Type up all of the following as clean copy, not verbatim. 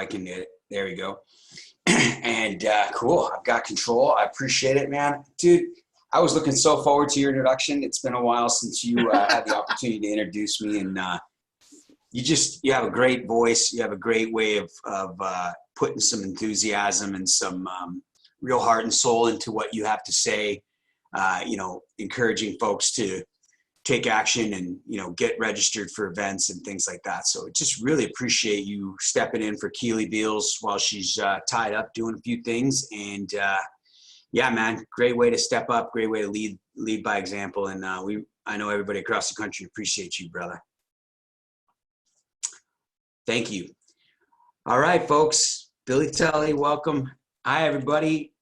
I can hit it. There we go. And cool. I've got control. I appreciate it, man. Dude, I was looking so forward to your introduction. It's been a while since you had the opportunity to introduce me, and you have a great voice. You have a great way of putting some enthusiasm and some real heart and soul into what you have to say. Encouraging folks to take action and, get registered for events and things like that. So just really appreciate you stepping in for Keely Beals while she's tied up doing a few things. And yeah, man, great way to step up, great way to lead by example. And I know everybody across the country appreciates you, brother. Thank you. All right, folks. Billy Tully, welcome. Hi, everybody.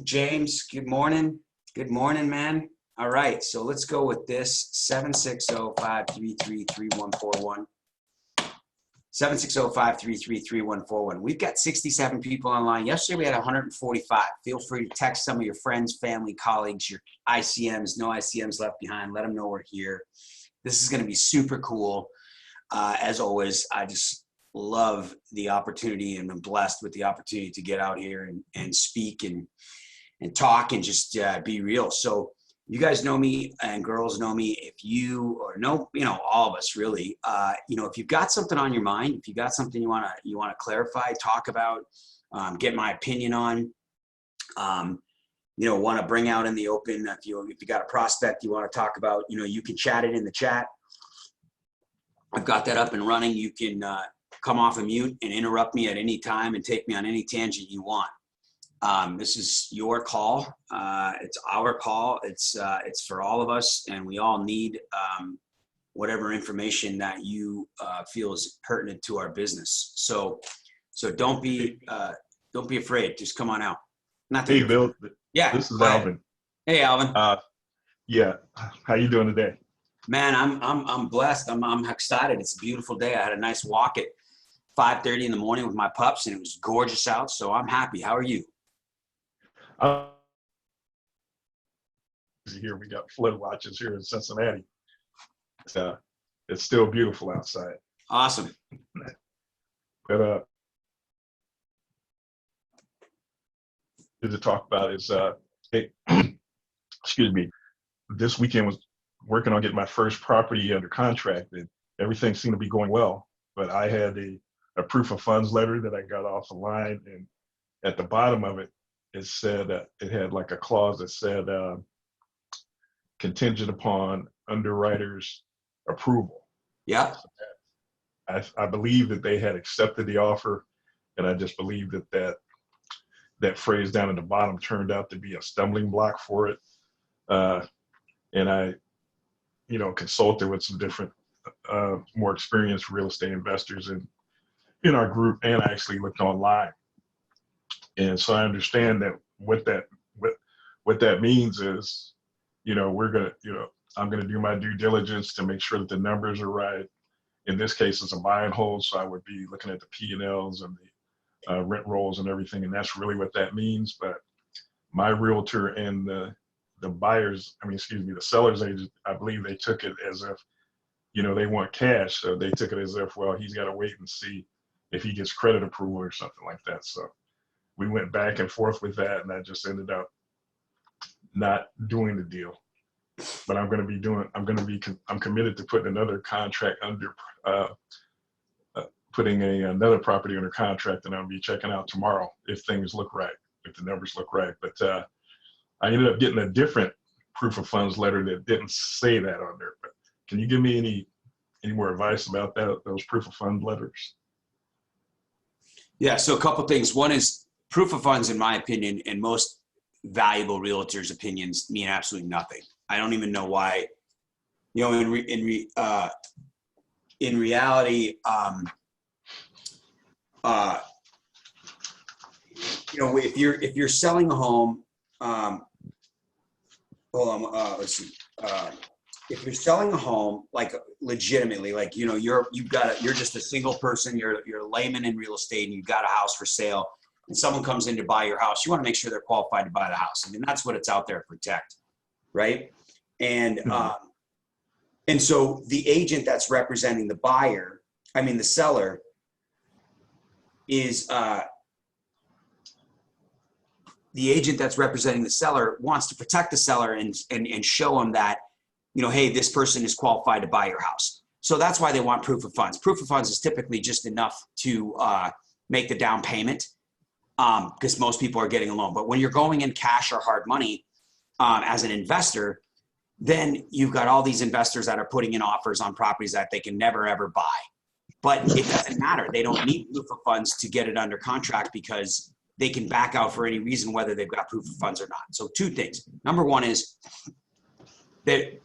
James, good morning. Good morning, man. All right, so let's go with this, 760-533-3141. 760-533-3141. We've got 67 people online. Yesterday, we had 145. Feel free to text some of your friends, family, colleagues, your ICMs, no ICMs left behind. Let them know we're here. This is going to be super cool. As always, I just love the opportunity and I'm blessed with the opportunity to get out here and speak and talk and just be real. So you guys know me and girls know me. If you or know, all of us really, if you've got something on your mind, if you got something you want to clarify, talk about, get my opinion on, want to bring out in the open, if you got a prospect you want to talk about, you can chat it in the chat. I've got that up and running. You can come off of mute and interrupt me at any time and take me on any tangent you want. This is your call. It's our call. It's for all of us, and we all need whatever information that you feel is pertinent to our business. So don't be afraid. Just come on out. Hey, Bill. Yeah. This is Alvin. Hey, Alvin. Yeah. How you doing today? Man, I'm blessed. I'm excited. It's a beautiful day. I had a nice walk at 5:30 in the morning with my pups, and it was gorgeous out. So I'm happy. How are you? Here we got flood watches here in Cincinnati. It's still beautiful outside. Awesome. But to talk about is excuse me. This weekend was working on getting my first property under contract, and everything seemed to be going well. But I had a proof of funds letter that I got off the line, and at the bottom of it, it said it had like a clause that said contingent upon underwriter's approval. Yeah. So I believe that they had accepted the offer, and I just believe that phrase down at the bottom turned out to be a stumbling block for it. And I, consulted with some different more experienced real estate investors in our group, and I actually looked online. And so I understand that what that means is, I'm gonna do my due diligence to make sure that the numbers are right. In this case, it's a buy and hold, so I would be looking at the P&Ls and the rent rolls and everything, and that's really what that means. But my realtor and the seller's agent, I believe they took it as if, they want cash, so they took it as if, well, he's got to wait and see if he gets credit approval or something like that. So we went back and forth with that, and I just ended up not doing the deal. But I'm committed to putting another contract under, putting another property under contract, and I'll be checking out tomorrow if things look right, if the numbers look right. But I ended up getting a different proof of funds letter that didn't say that on there. But can you give me any more advice about those proof of fund letters? Yeah, so a couple things. One is proof of funds, in my opinion, and most valuable realtors' opinions, mean absolutely nothing. I don't even know why. In reality, if you're selling a home, let's see. If you're selling a home, like legitimately, like, you're just a single person, you're a layman in real estate, and you've got a house for sale, and someone comes in to buy your house, you want to make sure they're qualified to buy the house. I mean, that's what it's out there to protect, right? And and so the agent that's representing the seller, is the agent that's representing the seller wants to protect the seller and show them that, you know, hey, this person is qualified to buy your house. So that's why they want proof of funds. Proof of funds is typically just enough to make the down payment because most people are getting a loan. But when you're going in cash or hard money as an investor, then you've got all these investors that are putting in offers on properties that they can never, ever buy. But it doesn't matter. They don't need proof of funds to get it under contract because they can back out for any reason, whether they've got proof of funds or not. So two things. Number one is that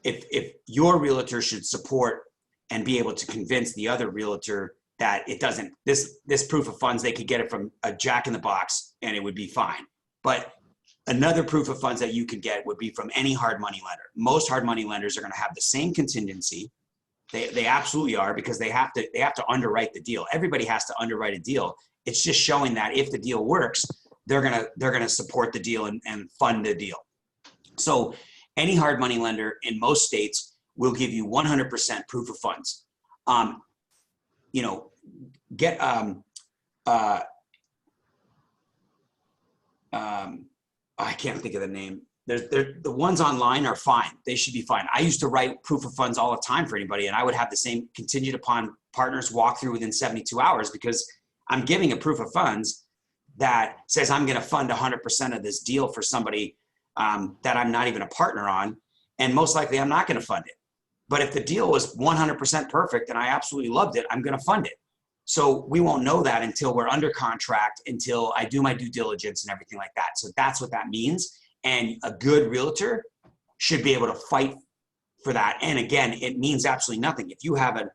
if your realtor should support and be able to convince the other realtor that it doesn't, this proof of funds, they could get it from a Jack in the Box and it would be fine. But another proof of funds that you could get would be from any hard money lender. Most hard money lenders are going to have the same contingency. They absolutely are, because they have to underwrite the deal. Everybody has to underwrite a deal. It's just showing that if the deal works, they're gonna support the deal and fund the deal. So any hard money lender in most states will give you 100% proof of funds. You know, get I can't think of the name. The ones online are fine. They should be fine. I used to write proof of funds all the time for anybody, and I would have the same contingent upon partners walk through within 72 hours because I'm giving a proof of funds that says I'm going to fund 100% of this deal for somebody that I'm not even a partner on, and most likely I'm not going to fund it. But if the deal was 100% perfect and I absolutely loved it, I'm going to fund it. So we won't know that until we're under contract, until I do my due diligence and everything like that. So that's what that means. And a good realtor should be able to fight for that. And again, it means absolutely nothing. If you have an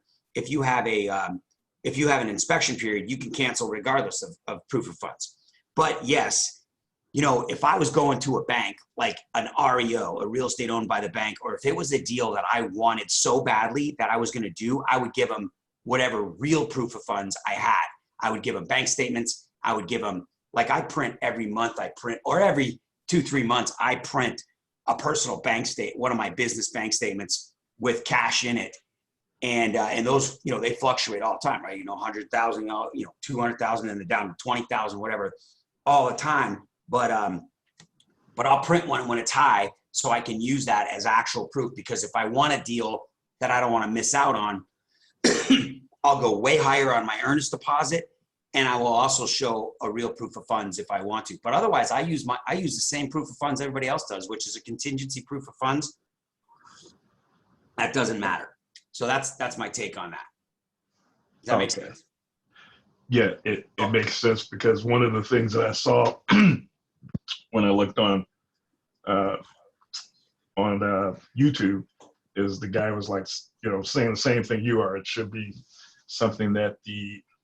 inspection period, you can cancel regardless of proof of funds. But yes, you know, if I was going to a bank, like an REO, a real estate owned by the bank, or if it was a deal that I wanted so badly that I was going to do, I would give them whatever real proof of funds I had. I would give them bank statements. I would give them, like, I print every month, or every 2-3 months, I print a personal bank statement, one of my business bank statements with cash in it. And those, you know, they fluctuate all the time, right? You know, 100,000, you know, 200,000, and then down to 20,000, whatever, all the time. But I'll print one when it's high so I can use that as actual proof, because if I want a deal that I don't want to miss out on, I'll go way higher on my earnest deposit, and I will also show a real proof of funds if I want to. But otherwise, I use the same proof of funds everybody else does, which is a contingency proof of funds. That doesn't matter. So that's my take on that. Does that make sense? Yeah, it makes sense, because one of the things that I saw when I looked on YouTube is the guy was like, you know, saying the same thing you are. It should be something that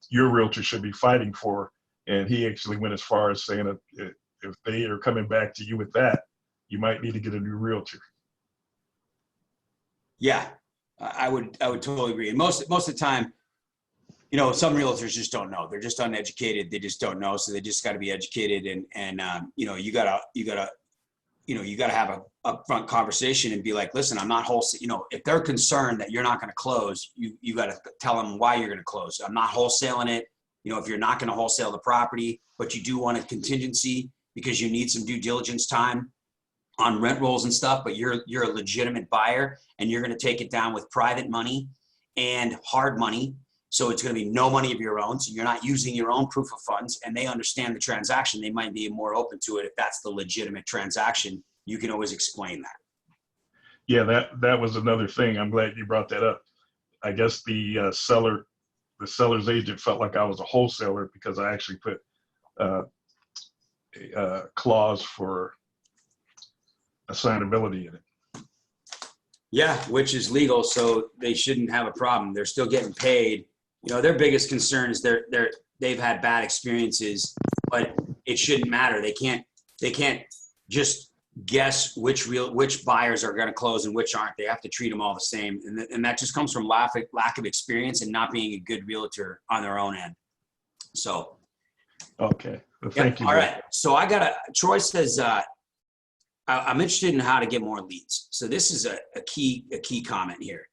your realtor should be fighting for. And he actually went as far as saying that if they are coming back to you with that, you might need to get a new realtor. Yeah, I would totally agree. And most of the time, you know, some realtors just don't know. They're just uneducated. They just don't know. So they just got to be educated. And you know, you gotta have a upfront conversation and be like, listen, I'm not wholesale. You know, if they're concerned that you're not going to close, you got to tell them why you're going to close. I'm not wholesaling it. You know, if you're not going to wholesale the property, but you do want a contingency because you need some due diligence time on rent rolls and stuff, but you're a legitimate buyer and you're going to take it down with private money and hard money. So it's going to be no money of your own. So you're not using your own proof of funds, and they understand the transaction. They might be more open to it if that's the legitimate transaction. You can always explain that. Yeah, that was another thing. I'm glad you brought that up. I guess the seller's agent felt like I was a wholesaler because I actually put a clause for assignability in it. Yeah, which is legal, so they shouldn't have a problem. They're still getting paid. You know, their biggest concern is they've had bad experiences, but it shouldn't matter. They can't just guess which buyers are going to close and which aren't. They have to treat them all the same, and that just comes from lack of experience and not being a good realtor on their own end. So, okay, well, thank you. All right, so Troy says, I'm interested in how to get more leads. So this is a key comment here.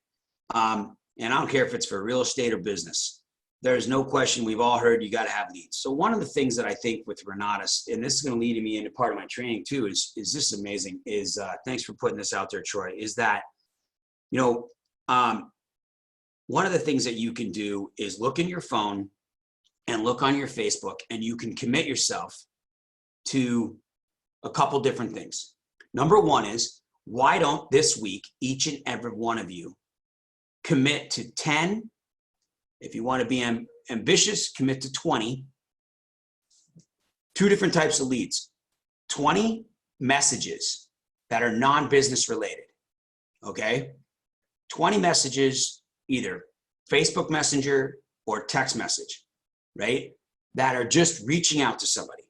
And I don't care if it's for real estate or business. there's no question, we've all heard you got to have leads. So one of the things that I think with Renatus, and this is going to lead me into part of my training too, is this amazing, is thanks for putting this out there, Troy, is that, you know, one of the things that you can do is look in your phone and look on your Facebook, and you can commit yourself to a couple different things. Number one is, why don't this week, each and every one of you commit to 10, if you want to be ambitious, commit to 20, two different types of leads, 20 messages that are non-business related, okay? 20 messages, either Facebook Messenger or text message, right? That are just reaching out to somebody,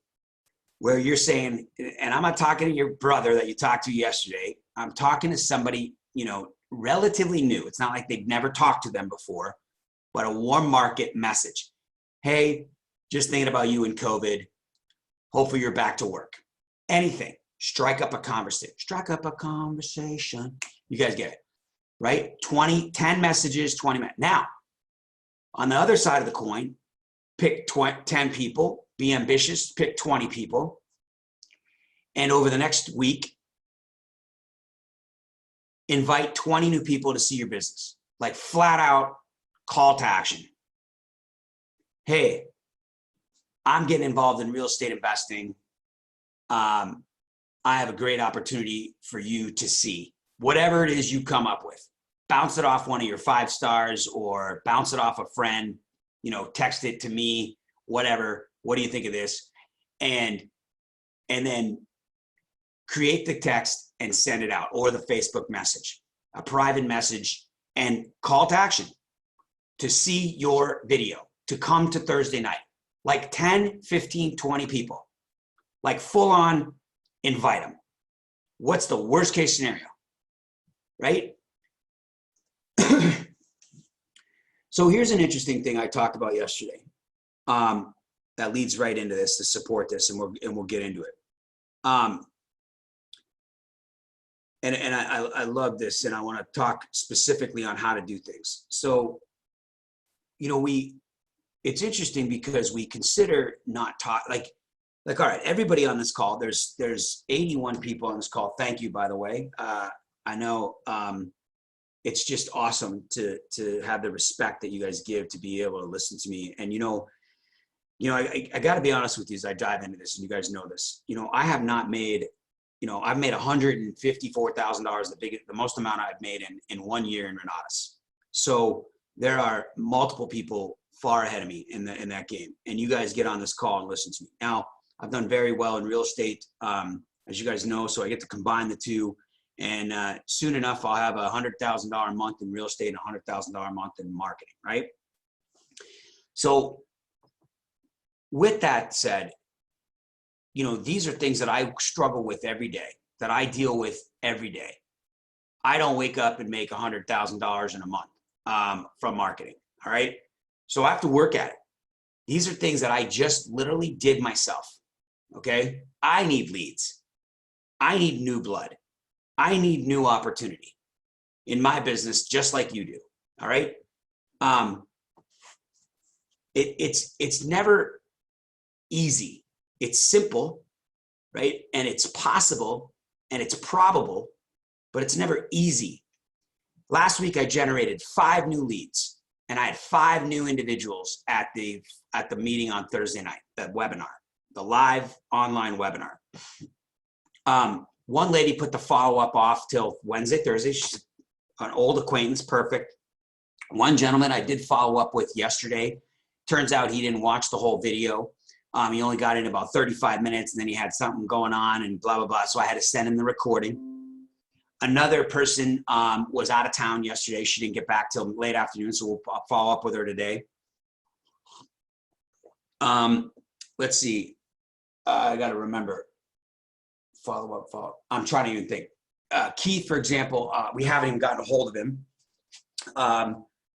where you're saying, and I'm not talking to your brother that you talked to yesterday, I'm talking to somebody, you know, relatively new. It's not like they've never talked to them before, but a warm market message. Hey, just thinking about you in COVID. Hopefully you're back to work. Anything. Strike up a conversation. Strike up a conversation. You guys get it, right? 10 messages, 20 minutes. Now, on the other side of the coin, pick 10 people, be ambitious, pick 20 people. And over the next week, invite 20 new people to see your business. Like flat out call to action. Hey, I'm getting involved in real estate investing. I have a great opportunity for you to see. Whatever it is you come up with, bounce it off one of your 5 stars or bounce it off a friend, you know, text it to me, whatever. What do you think of this? And then create the text and send it out, or the Facebook message, a private message, and call to action to see your video, to come to Thursday night, like 10, 15, 20 people, like full on invite them. What's the worst case scenario, right? So here's an interesting thing I talked about yesterday that leads right into this to support this, and we'll get into it. And I love this, and I want to talk specifically on how to do things. So, you know, it's interesting because we consider not talk like, all right, everybody on this call, there's 81 people on this call. Thank you, by the way. I know it's just awesome to have the respect that you guys give to be able to listen to me. And, you know, I got to be honest with you as I dive into this, and you guys know this, you know, I have not made, you know, I've made $154,000, the most amount I've made in 1 year in Renatus. So there are multiple people far ahead of me in that game. And you guys get on this call and listen to me. Now, I've done very well in real estate, as you guys know, so I get to combine the two. And soon enough, I'll have $100,000 a month in real estate and $100,000 a month in marketing, right? So with that said, you know, these are things that I struggle with every day, that I deal with every day. I don't wake up and make $100,000 in a month from marketing, all right? So I have to work at it. These are things that I just literally did myself, okay? I need leads. I need new blood. I need new opportunity in my business, just like you do, all right? It's never easy. It's simple, right? And it's possible, and it's probable, but it's never easy. Last week, I generated 5 new leads, and I had 5 new individuals at the meeting on Thursday night, that webinar, the live online webinar. One lady put the follow-up off till Wednesday, Thursday. She's an old acquaintance, perfect. One gentleman I did follow up with yesterday. Turns out he didn't watch the whole video. He only got in about 35 minutes, and then he had something going on and blah, blah, blah. So I had to send him the recording. Another person was out of town yesterday. She didn't get back till late afternoon, so I'll follow up with her today. Let's see. I got to remember. Follow up. I'm trying to even think. Keith, for example, we haven't even gotten a hold of him.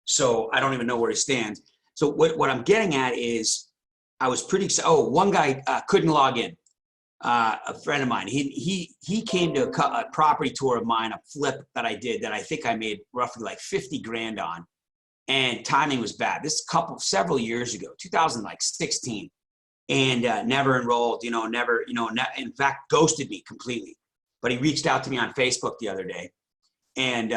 So I don't even know where he stands. So what I'm getting at is, I was pretty excited. Oh, one guy couldn't log in. A friend of mine, he came to a property tour of mine, a flip that I did that I think I made roughly like 50 grand on. and timing was bad. This several years ago, 2016, and never enrolled, never, in fact, ghosted me completely. But he reached out to me on Facebook the other day, and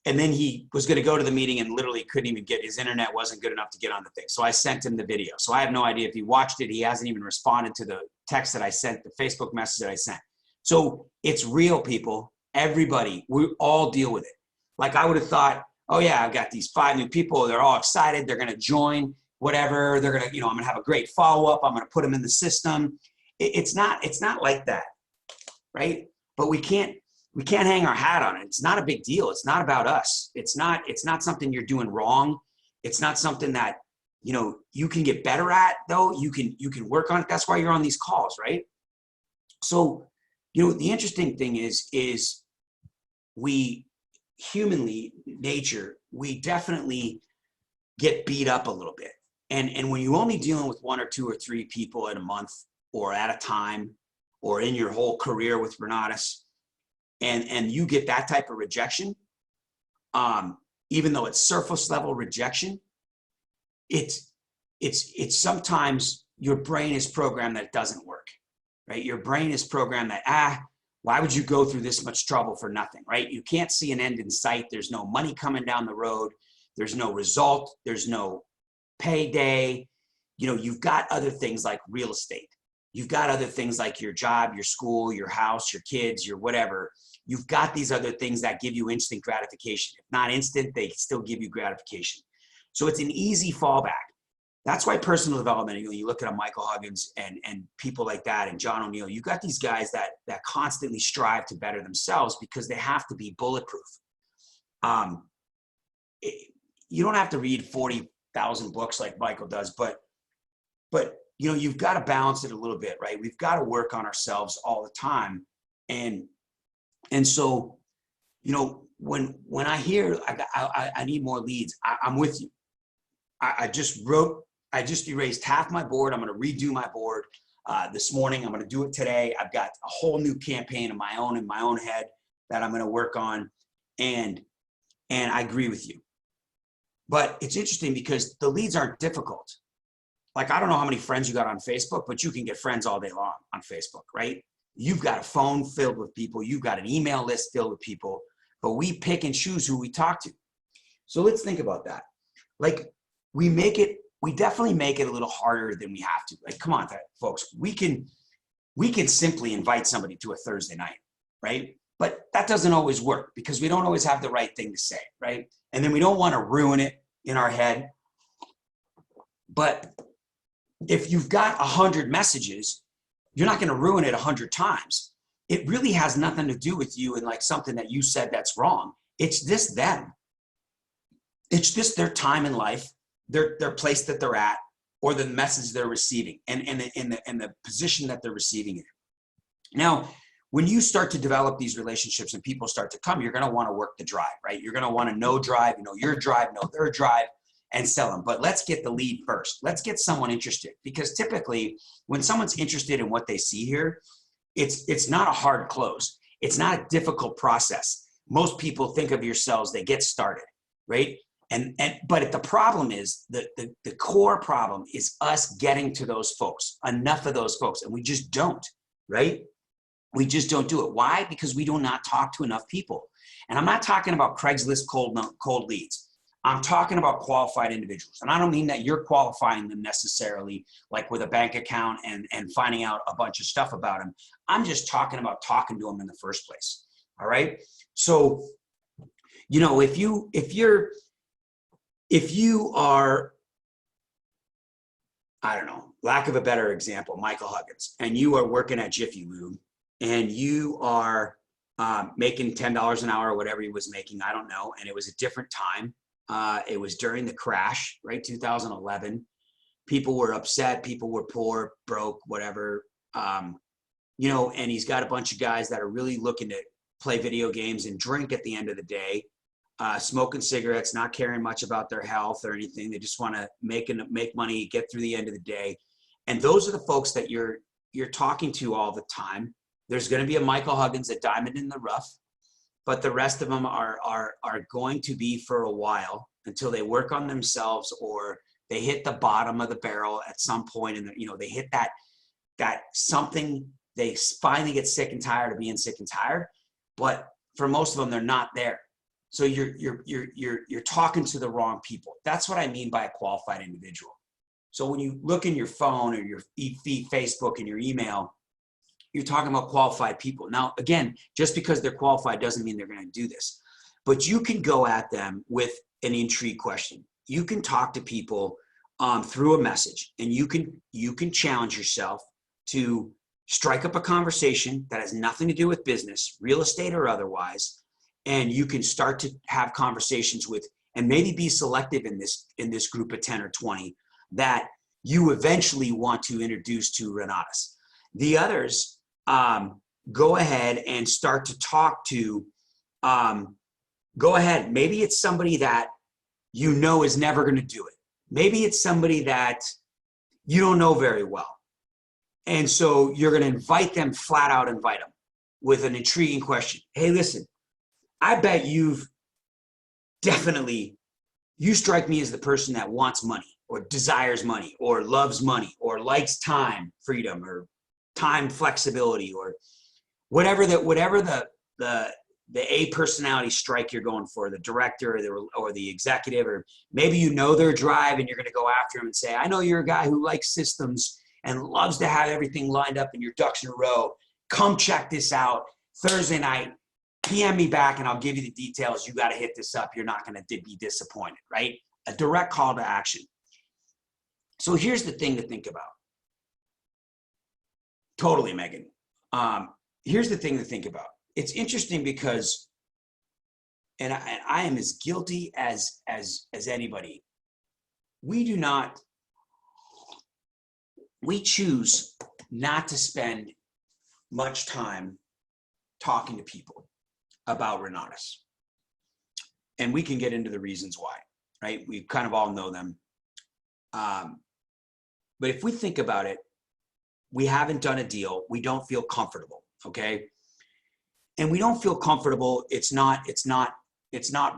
then he was going to go to the meeting and literally couldn't even his internet wasn't good enough to get on the thing. So I sent him the video. So I have no idea if he watched it. He hasn't even responded to the text that I sent, the Facebook message that I sent. So it's real, people. Everybody, we all deal with it. Like I would have thought, oh yeah, I've got these 5 new people. They're all excited. They're going to join whatever. They're going to, I'm going to have a great follow-up. I'm going to put them in the system. It's not like that, right? But we can't hang our hat on it. It's not a big deal. It's not about us. It's not something you're doing wrong. It's not something that, you can get better at, though. You can work on it. That's why you're on these calls, right? So, the interesting thing is we humanly, nature, we definitely get beat up a little bit. And when you're only dealing with 1 or 2 or 3 people in a month or at a time or in your whole career with Renatus, and you get that type of rejection, even though it's surface level rejection, it's sometimes your brain is programmed that it doesn't work, right? Your brain is programmed that, why would you go through this much trouble for nothing, right? You can't see an end in sight. There's no money coming down the road. There's no result. There's no payday. You've got other things like real estate. You've got other things like your job, your school, your house, your kids, your whatever. You've got these other things that give you instant gratification. If not instant, they still give you gratification. So it's an easy fallback. That's why personal development, you look at a Michael Huggins and people like that and John O'Neill, you got these guys that constantly strive to better themselves because they have to be bulletproof. You don't have to read 40,000 books like Michael does, but you've got to balance it a little bit, right? We've got to work on ourselves all the time. And so, when I hear I need more leads, I'm with you. I just erased half my board. I'm going to redo my board this morning. I'm going to do it today. I've got a whole new campaign in my own head that I'm going to work on. And I agree with you. But it's interesting because the leads aren't difficult. Like, I don't know how many friends you got on Facebook, but you can get friends all day long on Facebook, right? You've got a phone filled with people. You've got an email list filled with people, but we pick and choose who we talk to. So let's think about that. Like, we definitely make it a little harder than we have to. Like, come on, folks, we can simply invite somebody to a Thursday night, right? But that doesn't always work because we don't always have the right thing to say, right? And then we don't want to ruin it in our head. But if you've got 100 messages, you're not going to ruin it 100 times. It really has nothing to do with you and like something that you said that's wrong. It's just them. It's just their time in life, their place that they're at, or the message they're receiving, and the position that they're receiving it. Now, when you start to develop these relationships and people start to come, you're going to want to work the drive, right? You're going to want to know drive, your drive, know their drive, and sell them. But let's get the lead first. Let's get someone interested, because typically when someone's interested in what they see here, it's not a hard close. It's not a difficult process. Most people think of yourselves, they get started, right? But the problem is the core problem is us getting to those folks, enough of those folks, and we just don't, right? We just don't do it. Why? Because we do not talk to enough people. And I'm not talking about Craigslist cold leads. I'm talking about qualified individuals. And I don't mean that you're qualifying them necessarily, like with a bank account and finding out a bunch of stuff about them. I'm just talking about talking to them in the first place. All right. So, if you are, I don't know, lack of a better example, Michael Huggins, and you are working at Jiffy Lube, and you are making $10 an hour or whatever he was making, I don't know, and it was a different time. It was during the crash, right? 2011. People were upset. People were poor, broke, whatever. And he's got a bunch of guys that are really looking to play video games and drink at the end of the day, smoking cigarettes, not caring much about their health or anything. They just want to make money, get through the end of the day. And those are the folks that you're talking to all the time. There's going to be a Michael Huggins, a diamond in the rough. but the rest of them are going to be for a while until they work on themselves or they hit the bottom of the barrel at some point, and they hit that something. They finally get sick and tired of being sick and tired, but for most of them, they're not there. So you're talking to the wrong people. That's what I mean by a qualified individual. So when you look in your phone or your feed, Facebook and your email, you're talking about qualified people. Now, again, just because they're qualified doesn't mean they're going to do this, but you can go at them with an intrigue question. You can talk to people through a message, and you can challenge yourself to strike up a conversation that has nothing to do with business, real estate or otherwise, and you can start to have conversations with, and maybe be selective in this group of 10 or 20 that you eventually want to introduce to Renatus. The others, go ahead and start to talk to, go ahead. Maybe it's somebody that you know is never going to do it. Maybe it's somebody that you don't know very well. And so you're going to invite them, flat out invite them with an intriguing question. Hey, listen, I bet you strike me as the person that wants money or desires money or loves money or likes time freedom or time flexibility or whatever the A personality strike you're going for, the director or the executive, or maybe you know their drive and you're going to go after them and say, I know you're a guy who likes systems and loves to have everything lined up and your ducks in a row. Come check this out Thursday night. PM me back and I'll give you the details. You got to hit this up. You're not going to be disappointed, right? A direct call to action. So here's the thing to think about. Totally, Megan. Here's the thing to think about. It's interesting because, and I am as guilty as anybody. We choose not to spend much time talking to people about Renatus. And we can get into the reasons why, right? We kind of all know them. But if we think about it, we haven't done a deal. We don't feel comfortable, okay? And we don't feel comfortable. It's not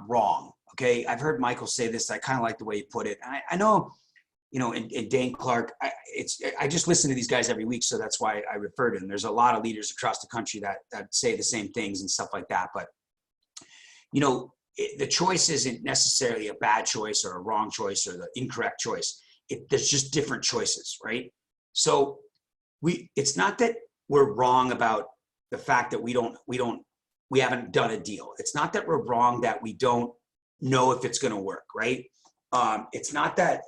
wrong, okay? I've heard Michael say this. I kind of like the way he put it. And I know, and Dane Clark, I just listen to these guys every week, so that's why I refer to them. There's a lot of leaders across the country that say the same things and stuff like that. But, the choice isn't necessarily a bad choice or a wrong choice or the incorrect choice. There's just different choices, right? So it's not that we're wrong about the fact that we haven't done a deal. It's not that we're wrong that we don't know if it's going to work, right? It's not that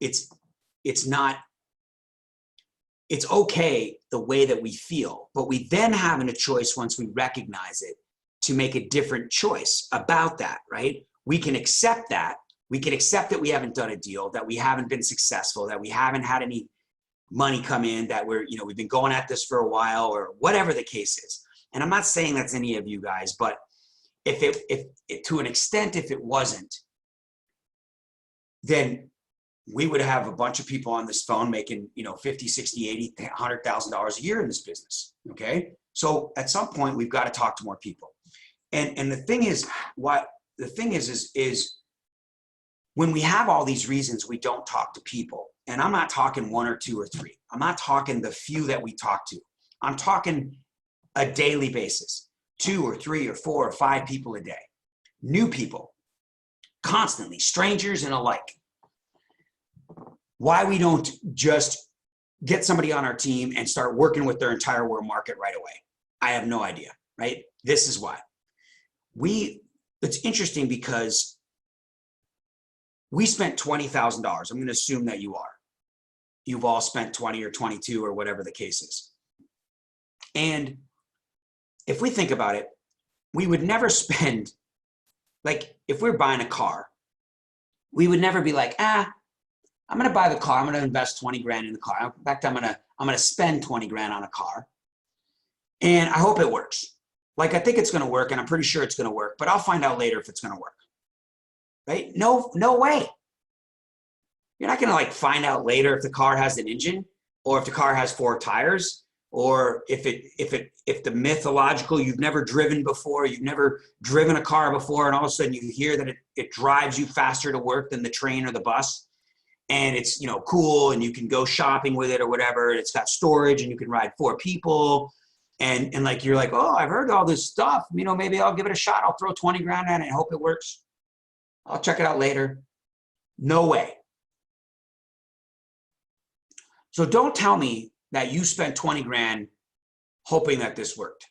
it's okay the way that we feel, but we then having a choice once we recognize it to make a different choice about that, right? We can accept that. We can accept that we haven't done a deal, that we haven't been successful, that we haven't had any money come in, that we've been going at this for a while, or whatever the case is. And I'm not saying that's any of you guys, but if to an extent, if it wasn't, then we would have a bunch of people on this phone making, 50, 60, 80, $100,000 a year in this business. Okay. So at some point we've got to talk to more people. And the thing is, is when we have all these reasons we don't talk to people, and I'm not talking one or two or three. I'm not talking the few that we talk to. I'm talking a daily basis, 2 or 3 or 4 or 5 people a day, new people, constantly, strangers and alike. Why we don't just get somebody on our team and start working with their entire world market right away, I have no idea, right? This is why. It's interesting because we spent $20,000. I'm going to assume that you've all spent 20 or 22 or whatever the case is. And if we think about it, we would never spend, like if we're buying a car, we would never be like, I'm going to buy the car. I'm going to invest 20 grand in the car. In fact, I'm going to spend 20 grand on a car. And I hope it works. Like, I think it's going to work, and I'm pretty sure it's going to work, but I'll find out later if it's going to work. Right? No way. You're not going to find out later if the car has an engine or if the car has 4 tires Or if the mythological, you've never driven before, you've never driven a car before, and all of a sudden you hear that it drives you faster to work than the train or the bus, and it's, you know, cool, and you can go shopping with it or whatever. It's got storage and you can ride 4 people. And like, you're like, oh, I've heard all this stuff. You know, maybe I'll give it a shot. I'll throw 20 grand at it and hope it works. I'll check it out later. No way. So don't tell me that you spent 20 grand hoping that this worked.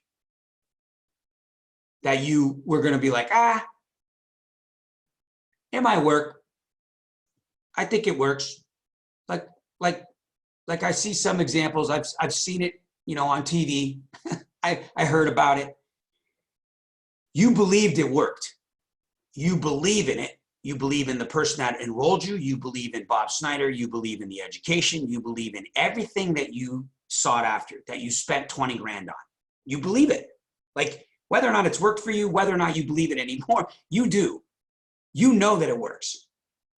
That you were going to be like, it might work. I think it works. Like I see some examples. I've seen it, you know, on TV. I heard about it. You believed it worked. You believe in it. You believe in the person that enrolled you. You believe in Bob Snyder. You believe in the education. You believe in everything that you sought after, that you spent 20 grand on. You believe it. Like, whether or not it's worked for you, whether or not you believe it anymore, you do. You know that it works.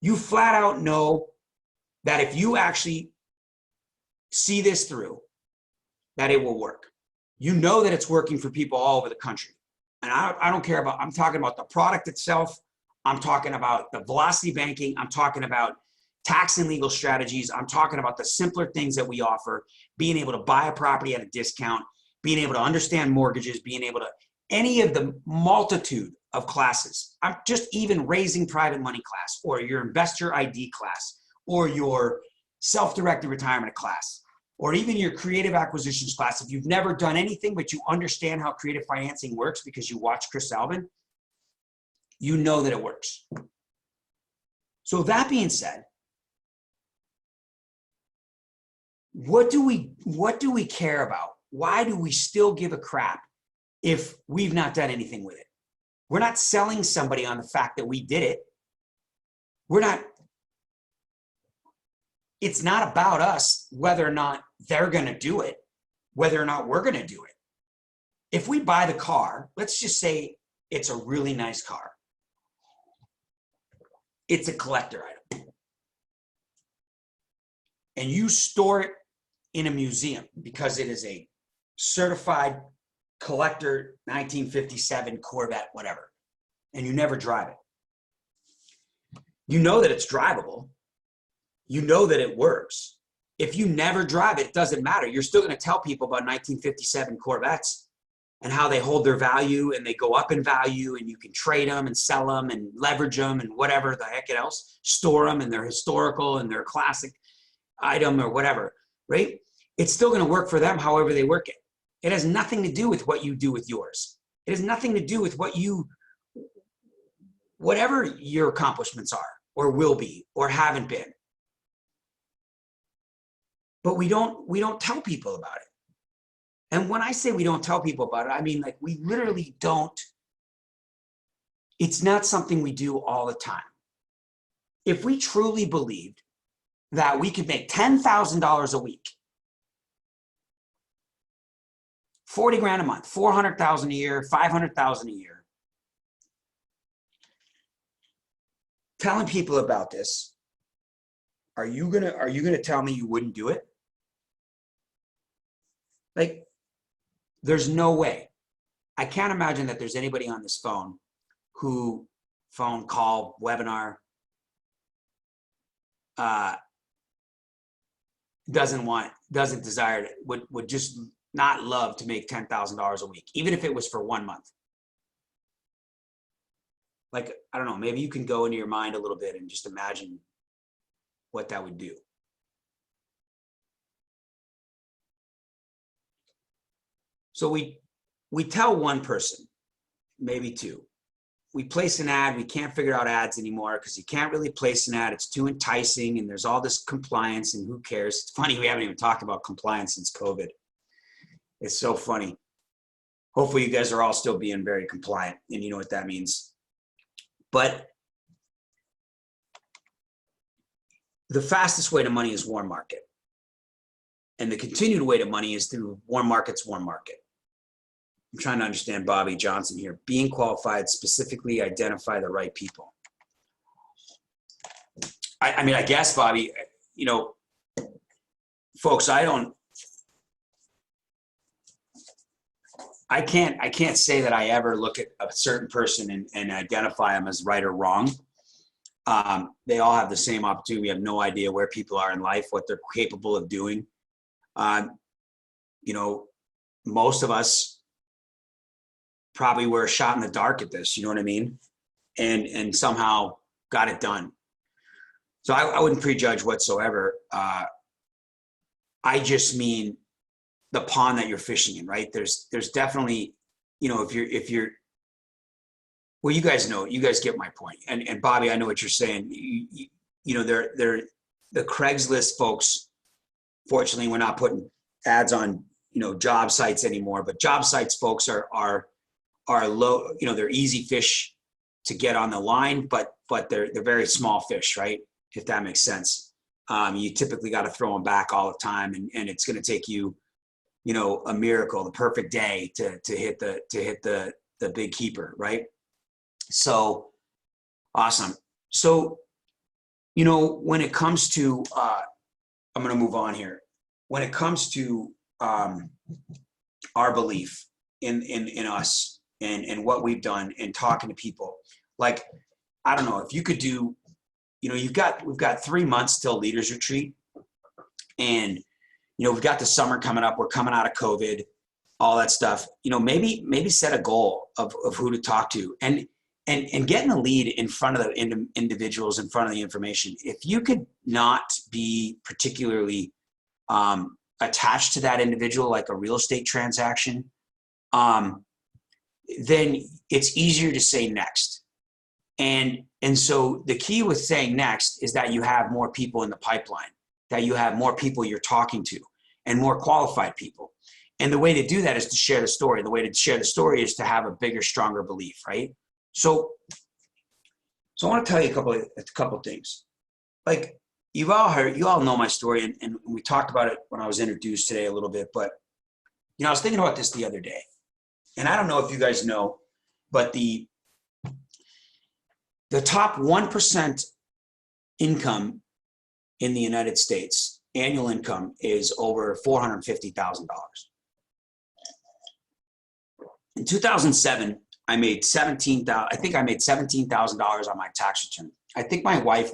You flat out know that if you actually see this through, that it will work. You know that it's working for people all over the country. And I don't care about, I'm talking about the product itself. I'm talking about the velocity banking. I'm talking about tax and legal strategies. I'm talking about the simpler things that we offer, being able to buy a property at a discount, being able to understand mortgages, being able to, any of the multitude of classes. I'm just even raising private money class, or your investor ID class, or your self-directed retirement class, or even your creative acquisitions class. If you've never done anything, but you understand how creative financing works because you watch Chris Albin, you know that it works. So that being said, what do we care about? Why do we still give a crap if we've not done anything with it? We're not selling somebody on the fact that we did it. It's not about us whether or not they're going to do it, whether or not we're going to do it. If we buy the car, let's just say it's a really nice car. It's a collector item. And you store it in a museum because it is a certified collector 1957 Corvette, whatever, and you never drive it. You know that it's drivable. You know that it works. If you never drive it, it doesn't matter. You're still going to tell people about 1957 Corvettes and how they hold their value and they go up in value, and you can trade them and sell them and leverage them and whatever the heck else, store them, and they're historical and they're a classic item or whatever, right? It's still going to work for them however they work it. It has nothing to do with what you do with yours. It has nothing to do with whatever your accomplishments are or will be or haven't been. But we don't tell people about it. And when I say we don't tell people about it, I mean, like, we literally don't. It's not something we do all the time. If we truly believed that we could make $10,000 a week, 40 grand a month, 400,000 a year, 500,000 a year, telling people about this, are you gonna tell me you wouldn't do it? Like, there's no way. I can't imagine that there's anybody on this phone who, phone call, webinar, doesn't desire it, would just not love to make $10,000 a week, even if it was for 1 month. Like, I don't know, maybe you can go into your mind a little bit and just imagine what that would do. So we tell one person, maybe two. We place an ad. We can't figure out ads anymore because you can't really place an ad. It's too enticing, and there's all this compliance, and who cares? It's funny, we haven't even talked about compliance since COVID. It's so funny. Hopefully you guys are all still being very compliant, and you know what that means. But the fastest way to money is warm market. And the continued way to money is through warm market's warm market. I'm trying to understand Bobby Johnson here. Being qualified, specifically identify the right people. I mean, I guess, Bobby, you know, folks, I don't I can't say that I ever look at a certain person and identify them as right or wrong. They all have the same opportunity. We have no idea where people are in life, what they're capable of doing. You know, most of us probably were a shot in the dark at this, you know what I mean? And somehow got it done. So I wouldn't prejudge whatsoever. I just mean the pond that you're fishing in, right? There's definitely, you know, if you're, well, you guys know, you guys get my point. And Bobby, I know what you're saying. You know, they're the Craigslist folks. Fortunately, we're not putting ads on, you know, job sites anymore, but job sites folks are low, you know, they're easy fish to get on the line, but they're very small fish, right? If that makes sense. You typically got to throw them back all the time, and it's going to take you, you know, a miracle, the perfect day to hit the big keeper, right? So awesome. So, you know, when it comes to, I'm going to move on here. When it comes to our belief in us and what we've done and talking to people, like, I don't know if you could do, you know, we've got 3 months till Leaders Retreat, and you know, we've got the summer coming up. We're coming out of COVID, all that stuff. You know, maybe set a goal of who to talk to, and getting a lead in front of the individuals, in front of the information. If you could not be particularly attached to that individual, like a real estate transaction, then it's easier to say next. And so the key with saying next is that you have more people in the pipeline, that you have more people you're talking to and more qualified people. And the way to do that is to share the story. The way to share the story is to have a bigger, stronger belief, right? So I want to tell you a couple of things. Like, you all know my story, and we talked about it when I was introduced today a little bit, but you know, I was thinking about this the other day, and I don't know if you guys know, but the top 1% income in the United States, annual income, is over $450,000. In 2007, I made $17,000 on my tax return. I think my wife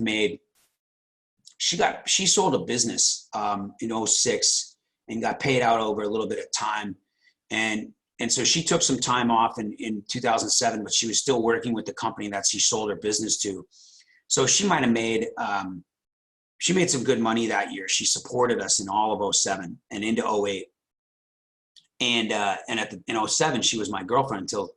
she sold a business in 06 and got paid out over a little bit of time. And so she took some time off in 2007, but she was still working with the company that she sold her business to. So she might have made, she made some good money that year. She supported us in all of 07 and into 08. And in 07, she was my girlfriend till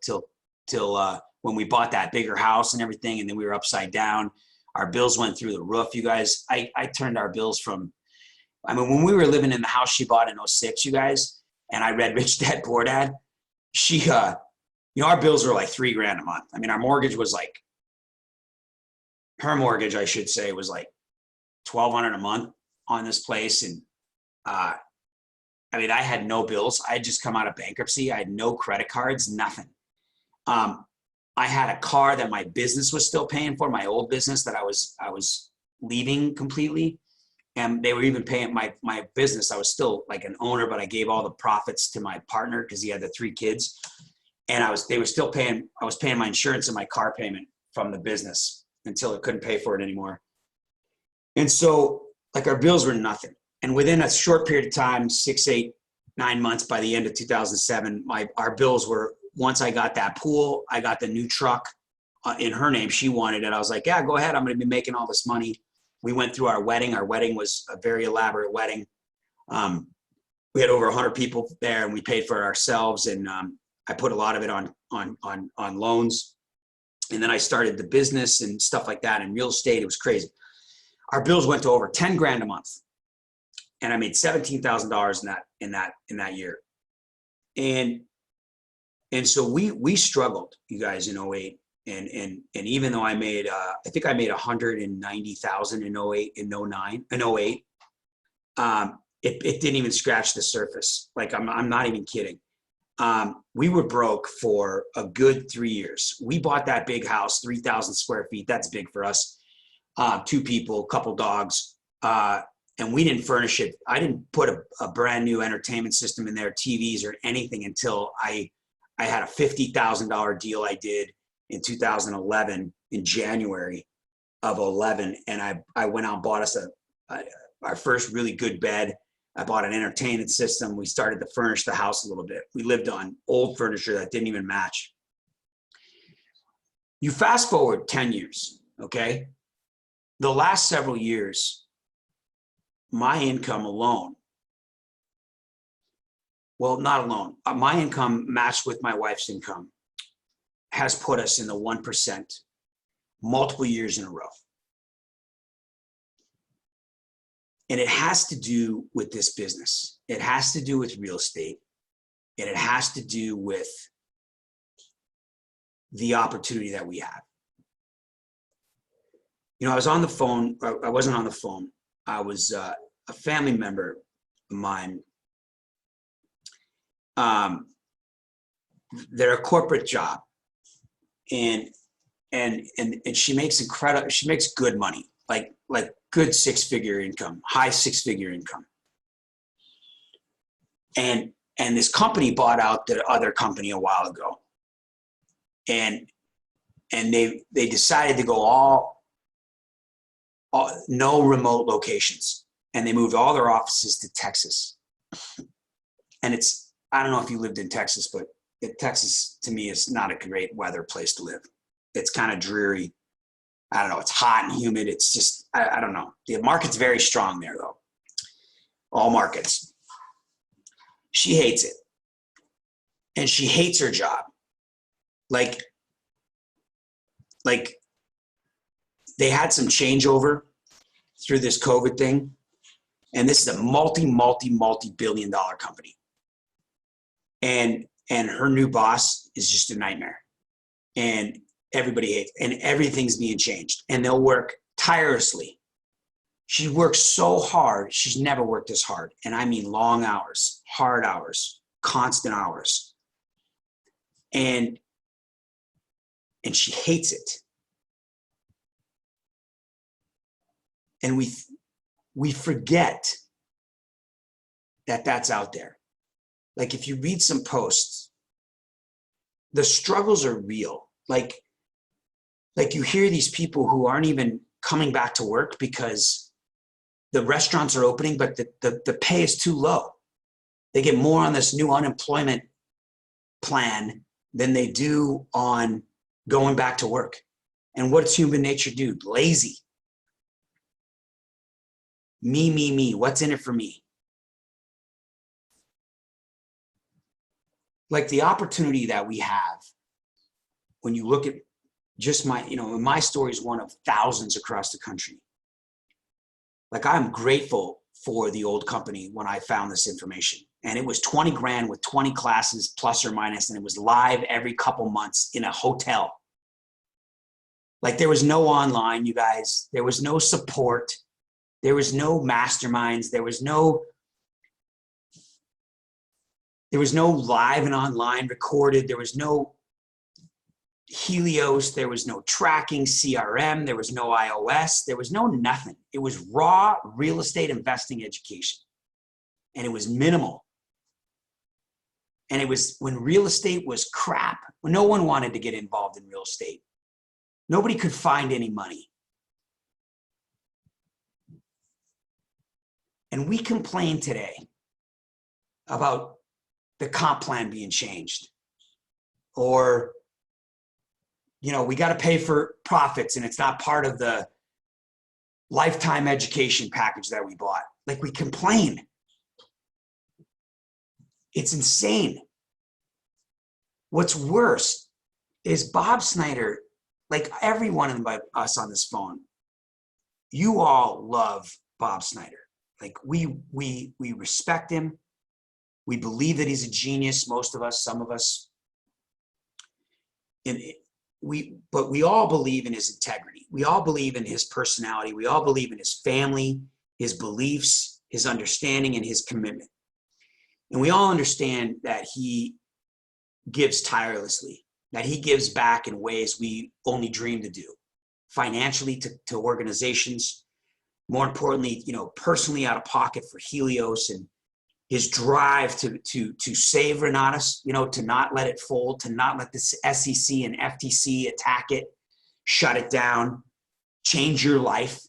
when we bought that bigger house and everything. And then we were upside down. Our bills went through the roof, you guys. I turned our bills from, I mean, when we were living in the house she bought in 06, you guys, and I read Rich Dad Poor Dad, she, you know, our bills were like $3,000 a month. I mean, our mortgage was like, her mortgage, I should say, was like $1,200 a month on this place. And, I mean, I had no bills. I had just come out of bankruptcy. I had no credit cards, nothing. I had a car that my business was still paying for, my old business that I was leaving completely. And they were even paying my business. I was still like an owner, but I gave all the profits to my partner because he had the 3 kids. And I was paying my insurance and my car payment from the business until it couldn't pay for it anymore. And so, like, our bills were nothing. And within a short period of time, 6, 8, 9 months, by the end of 2007, our bills were, once I got that pool, I got the new truck in her name. She wanted it. I was like, yeah, go ahead. I'm going to be making all this money. We went through our wedding. Our wedding was a very elaborate wedding. We had over 100 people there, and we paid for it ourselves. And I put a lot of it on loans. And then I started the business and stuff like that, and real estate. It was crazy. Our bills went to over $10,000 a month, and I made $17,000 in that year. And so we struggled, you guys, in 08. And even though I made, I think I made 190,000 in 08, in 09, in 08, it didn't even scratch the surface. Like, I'm not even kidding. We were broke for a good 3 years. We bought that big house, 3,000 square feet. That's big for us. 2 people, couple dogs. And we didn't furnish it. I didn't put a brand new entertainment system in there, TVs or anything, until I I had a $50,000 deal I did in 2011 in January of 11. And I went out and bought us our first really good bed. I bought an entertainment system. We started to furnish the house a little bit. We lived on old furniture that didn't even match. You fast forward 10 years, okay? The last several years, my income alone, well, not alone, my income matched with my wife's income has put us in the 1% multiple years in a row. And it has to do with this business. It has to do with real estate. And it has to do with the opportunity that we have. You know, I was on the phone. I wasn't on the phone. I was a family member of mine. They're a corporate job, and she makes incredible. She makes good money, like good six-figure income, high six-figure income. And this company bought out the other company a while ago, and they decided to go all no remote locations, and they moved all their offices to Texas. And it's, I don't know if you lived in Texas, but Texas to me is not a great weather place to live. It's kind of dreary. I don't know. It's hot and humid. It's just, I don't know. The market's very strong there though. All markets. She hates it. And she hates her job. Like they had some changeover through this COVID thing. And this is a multi-billion dollar company. And her new boss is just a nightmare. And everybody hates, and everything's being changed. And they'll work tirelessly. She works so hard. She's never worked this hard. And I mean long hours, hard hours, constant hours. And she hates it. And we forget that that's out there. Like if you read some posts, the struggles are real. Like you hear these people who aren't even coming back to work because the restaurants are opening, but the pay is too low. They get more on this new unemployment plan than they do on going back to work. And what's human nature do? Lazy. Me. What's in it for me? Like the opportunity that we have when you look at just my story is one of thousands across the country. Like I'm grateful for the old company when I found this information. And it was 20 grand with 20 classes plus or minus, and it was live every couple months in a hotel. Like there was no online, you guys. There was no support. There was no masterminds. There was no live and online recorded. There was no Helios. There was no tracking CRM. There was no iOS. There was no nothing. It was raw real estate investing education. And it was minimal. And it was when real estate was crap, when no one wanted to get involved in real estate. Nobody could find any money. And we complain today about the comp plan being changed, or, we got to pay for profits and it's not part of the lifetime education package that we bought. Like we complain. It's insane. What's worse is Bob Snyder, like every one of us on this phone, you all love Bob Snyder. Like we respect him. We believe that he's a genius, most of us, some of us. But we all believe in his integrity. We all believe in his personality. We all believe in his family, his beliefs, his understanding, and his commitment. And we all understand that he gives tirelessly, that he gives back in ways we only dream to do, financially to organizations, more importantly, personally out of pocket for Helios and his drive to save Renatus, you know, to not let it fold, to not let the SEC and FTC attack it, shut it down, change your life.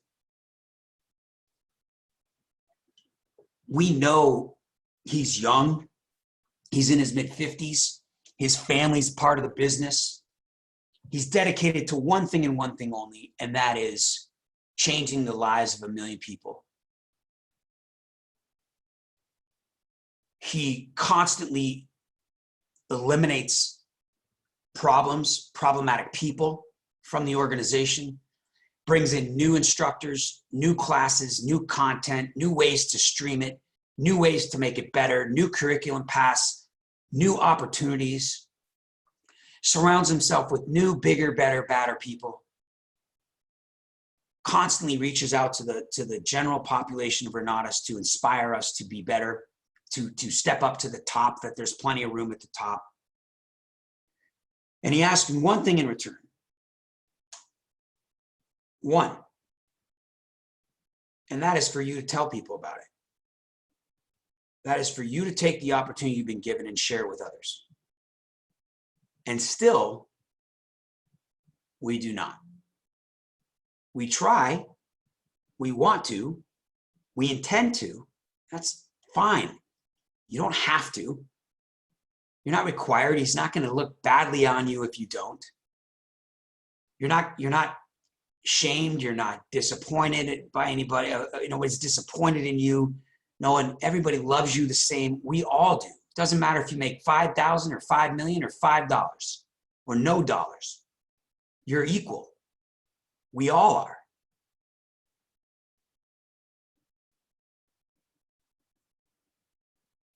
We know he's young. He's in his mid-50s. His family's part of the business. He's dedicated to one thing and one thing only, and that is changing the lives of 1 million people. He constantly eliminates problems, problematic people from the organization, brings in new instructors, new classes, new content, new ways to stream it, new ways to make it better, new curriculum paths, new opportunities, surrounds himself with new, bigger, better, badder people, constantly reaches out to the general population of Renatus to inspire us to be better, to step up to the top, that there's plenty of room at the top. And he asked me one thing in return. One. And that is for you to tell people about it. That is for you to take the opportunity you've been given and share it with others. And still, we do not. We try, we want to, we intend to. That's fine. You don't have to. You're not required. He's not going to look badly on you if you don't. You're not shamed. You're not disappointed by anybody. Nobody's disappointed in you. No one, everybody loves you the same. We all do. It doesn't matter if you make 5,000 or 5 million or $5 or no dollars. You're equal. We all are.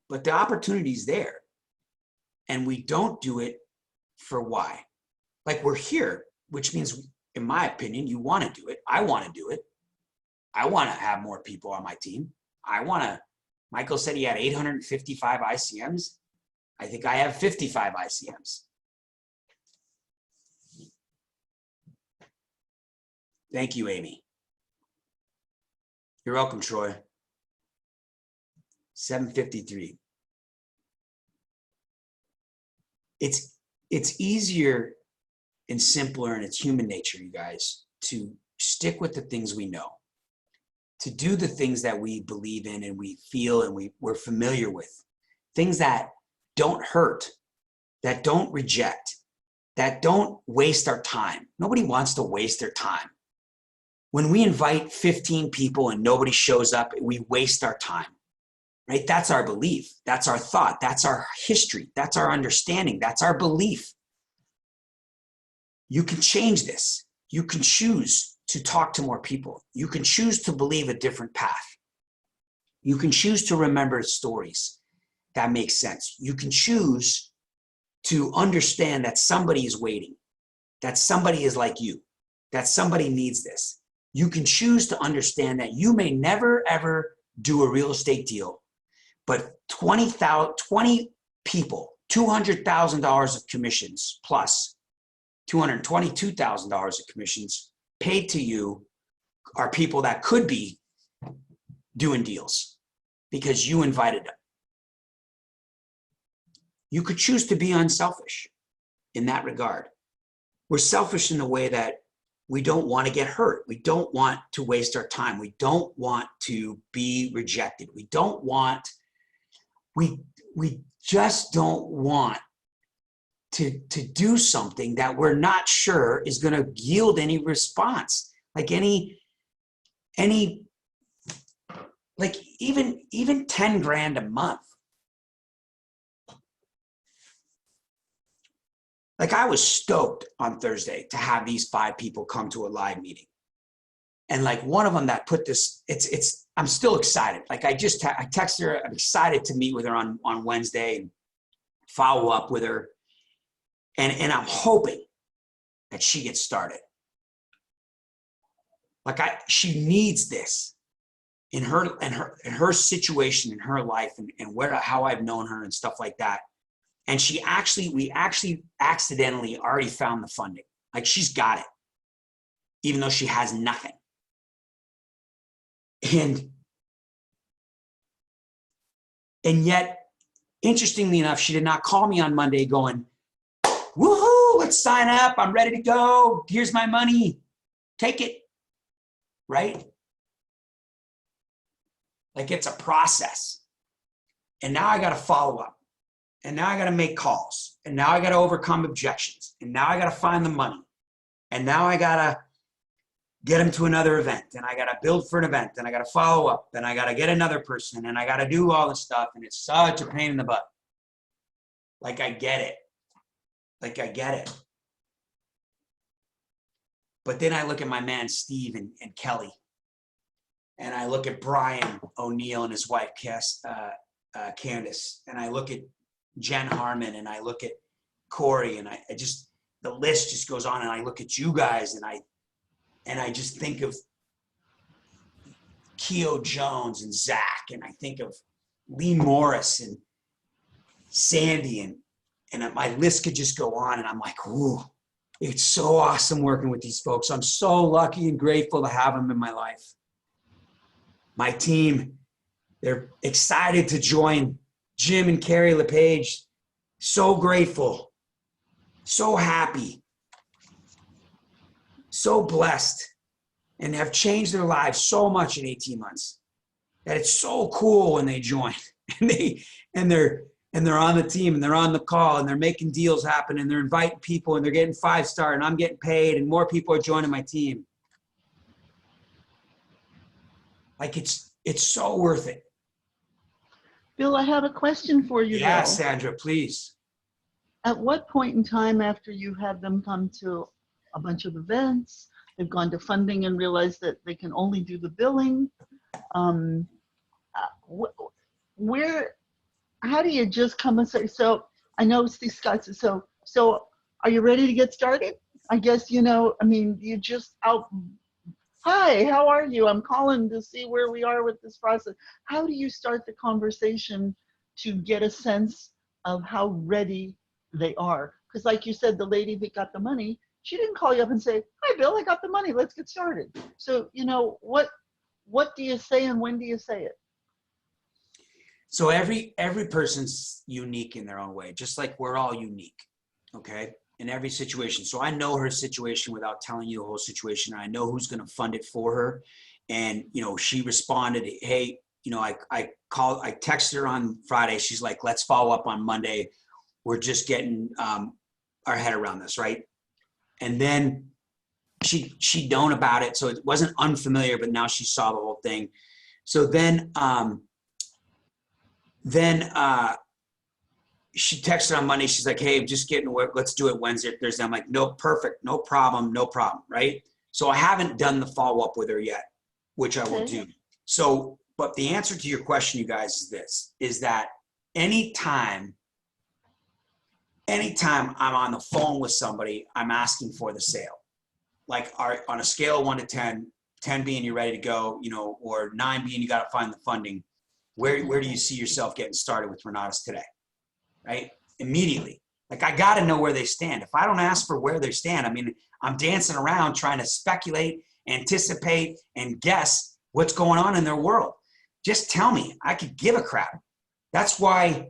But the opportunity's there, and we don't do it for why. Like, we're here, which means, in my opinion, you want to do it. I want to do it. I want to have more people on my team. Michael said he had 855 ICMs. I think I have 55 ICMs. Thank you, Amy. You're welcome, Troy. 753. It's easier and simpler, and it's human nature, you guys, to stick with the things we know, to do the things that we believe in and we feel and we're familiar with, things that don't hurt, that don't reject, that don't waste our time. Nobody wants to waste their time. When we invite 15 people and nobody shows up, we waste our time. Right? That's our belief. That's our thought. That's our history. That's our understanding. That's our belief. You can change this. You can choose to talk to more people. You can choose to believe a different path. You can choose to remember stories that make sense. You can choose to understand that somebody is waiting, that somebody is like you, that somebody needs this. You can choose to understand that you may never, ever do a real estate deal, but 20 people, $200,000 of commissions plus $222,000 of commissions paid to you are people that could be doing deals because you invited them. You could choose to be unselfish in that regard. We're selfish in the way that we don't want to get hurt. We don't want to waste our time. We don't want to be rejected. We just don't want to do something that we're not sure is going to yield any response. Like like even 10 grand a month. Like, I was stoked on Thursday to have these 5 people come to a live meeting. And like one of them that put this, I'm still excited. Like, I texted her, I'm excited to meet with her on Wednesday and follow up with her. And I'm hoping that she gets started. Like, she needs this in her situation, in her life, and how I've known her and stuff like that. And we actually accidentally already found the funding. Like, she's got it, even though she has nothing. And And yet, interestingly enough, she did not call me on Monday going, woohoo, let's sign up. I'm ready to go. Here's my money. Take it. Right? Like it's a process. And now I got to follow up. And now I got to make calls. And now I got to overcome objections. And now I got to find the money. And now I got to get them to another event. And I got to build for an event. And I got to follow up. And I got to get another person. And I got to do all this stuff. And it's such a pain in the butt. Like I get it. Like I get it. But then I look at my man, Steve and Kelly. And I look at Brian O'Neill and his wife, Candace. And I look at Jen Harmon. And I look at Corey. And I just, the list just goes on. And I look at you guys. And I just think of Keo Jones and Zach. And I think of Lee Morris and Sandy. And my list could just go on. And I'm like, ooh, it's so awesome working with these folks. I'm so lucky and grateful to have them in my life. My team, they're excited to join Jim and Carrie LePage. So grateful, so happy, so blessed, and have changed their lives so much in 18 months that it's so cool when they join and they're on the team and they're on the call and they're making deals happen and they're inviting people and they're getting 5-star and I'm getting paid and more people are joining my team. Like it's so worth it. Bill, I have a question for you. Yeah, though. Sandra, please. At what point in time after you had them come to a bunch of events, they've gone to funding and realized that they can only do the billing, how do you just come and say, so I know Steve Scott says, so are you ready to get started? I guess, you just hi, how are you? I'm calling to see where we are with this process. How do you start the conversation to get a sense of how ready they are? Because like you said, the lady that got the money, she didn't call you up and say, hi, Bill, I got the money. Let's get started. So, what do you say and when do you say it? So every person's unique in their own way, just like we're all unique, okay? In every situation. So I know her situation without telling you the whole situation. I know who's going to fund it for her. And, she responded, hey, I texted her on Friday. She's like, let's follow up on Monday. We're just getting our head around this, right? And then she known about it. So it wasn't unfamiliar, but now she saw the whole thing. So then she texted on Monday. She's like, hey, just getting to work. Let's do it Wednesday or Thursday. I'm like, no, perfect. No problem. Right? So I haven't done the follow-up with her yet, which I will do. So, but the answer to your question, you guys, is this, is that anytime I'm on the phone with somebody, I'm asking for the sale. Like on a scale of 1 to 10, 10 being you're ready to go, or 9 being you got to find the funding. Where do you see yourself getting started with Renatus today? Right? Immediately. Like I got to know where they stand. If I don't ask for where they stand, I'm dancing around trying to speculate, anticipate, and guess what's going on in their world. Just tell me. I could give a crap. That's why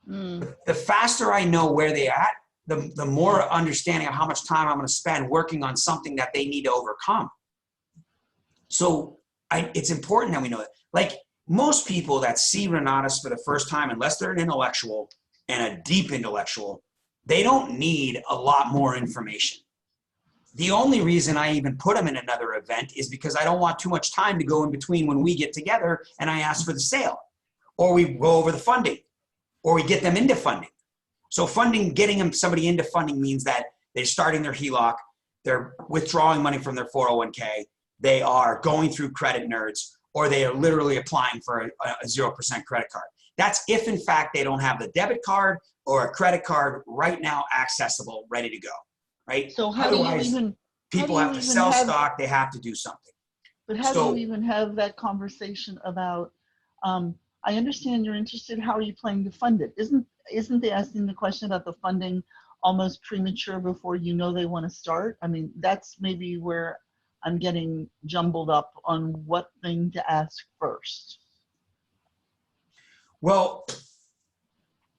the faster I know where they're at, the more understanding of how much time I'm going to spend working on something that they need to overcome. So it's important that we know that. Like most people that see Renatus for the first time, unless they're an intellectual and a deep intellectual, they don't need a lot more information. The only reason I even put them in another event is because I don't want too much time to go in between when we get together and I ask for the sale, or we go over the funding, or we get them into funding. So funding, getting somebody into funding means that they're starting their HELOC, they're withdrawing money from their 401k, they are going through credit nerds, or they are literally applying for a 0% credit card. That's if, in fact, they don't have the debit card or a credit card right now accessible, ready to go, right? So how Otherwise, do you even people have to sell stock. They have to do something. But how do you even have that conversation about, I understand you're interested, how are you planning to fund it? Isn't they asking the question about the funding almost premature before you know they want to start? That's maybe where I'm getting jumbled up on what thing to ask first. Well,